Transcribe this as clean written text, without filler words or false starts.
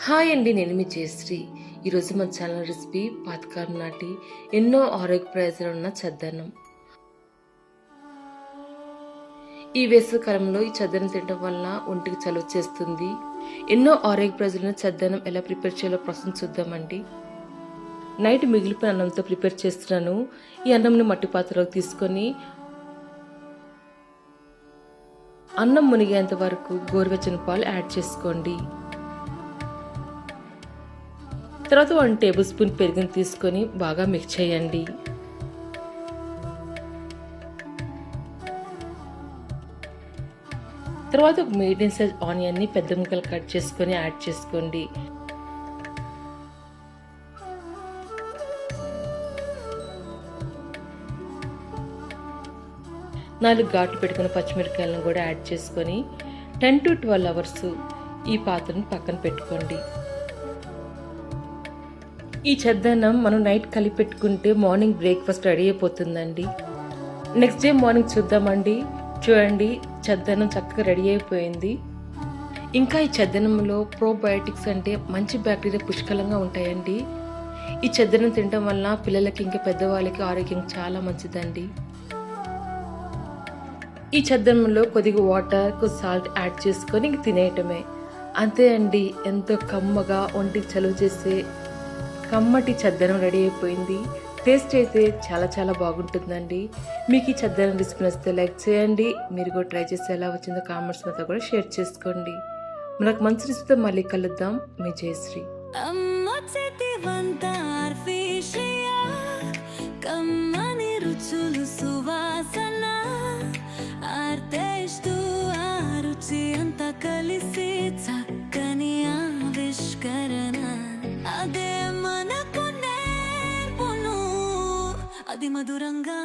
Hi అండి, నేను మీ జయశ్రీ. ఈరోజు మన ఛానల్ రెసిపీ పాతకాలం నాటి ఎన్నో ఆరోగ్య ప్రయోజనాలు ఉన్న చద్దన్నం. ఈ వేసవికాలంలో ఈ చద్దన్నం తినడం వల్ల ఒంటికి చలువ చేస్తుంది. ఎన్నో ఆరోగ్య ప్రయోజనాలు చద్దన్నం ఎలా ప్రిపేర్ చేయాలో ప్రాసెస్ చూద్దామండి. నైట్ మిగిలిపోయిన అన్నంతో ప్రిపేర్ చేస్తున్నాను. ఈ అన్నంని మట్టి పాత్రలోకి తీసుకొని అన్నం మునిగేంత వరకు గోరువెచ్చని పాలు యాడ్ చేసుకోండి. తర్వాత 1 టేబుల్ స్పూన్ పెరుగుని తీసుకొని బాగా మిక్స్ చేయండి. తర్వాత ఒక మీడియం సైజ్ ఆనియన్ని పెద్ద ముక్కలు కట్ చేసుకొని యాడ్ చేసుకోండి. నాలుగు ఘాట్లు పెట్టుకున్న పచ్చిమిరపకాయలను కూడా యాడ్ చేసుకొని 10 to 12 అవర్స్ ఈ పాత్రను పక్కన పెట్టుకోండి. ఈ చద్దన్నం మనం నైట్ కలిపి పెట్టుకుంటే మార్నింగ్ బ్రేక్ఫాస్ట్ రెడీ అయిపోతుందండి. నెక్స్ట్ డే మార్నింగ్ చూద్దామండి. చూడండి, చద్దన్నం చక్కగా రెడీ అయిపోయింది. ఇంకా ఈ చద్దన్నంలో ప్రోబయోటిక్స్ అంటే మంచి బ్యాక్టీరియా పుష్కలంగా ఉంటాయండి. ఈ చద్దన్నం తినడం వల్ల పిల్లలకి ఇంకా పెద్దవాళ్ళకి ఆరోగ్యం చాలా మంచిదండి. ఈ చద్దన్నంలో కొద్దిగా వాటర్, కొద్ది సాల్ట్ యాడ్ చేసుకొని ఇంక తినేయటమే. అంతే అండి, ఎంతో కమ్మగా ఒంటికి చలువ చేసే కమ్మటి చద్దన్నం రెడీ అయిపోయింది. టేస్ట్ అయితే చాలా బాగుంటుందండి. మీకు ఈ చద్దన్నం రెసిపీ నచ్చితే లైక్ చేయండి. మీరు కూడా ట్రై చేసి ఎలా వచ్చిందో కామెంట్స్ మీద కూడా షేర్ చేసుకోండి. మనకు మంచి రెసిపీతో మళ్ళీ కలుద్దాం. మీ జయశ్రీ. కలిసి చక్కని ఆవిష్కరణ అదే మనకు నేర్పును, అది మధురంగా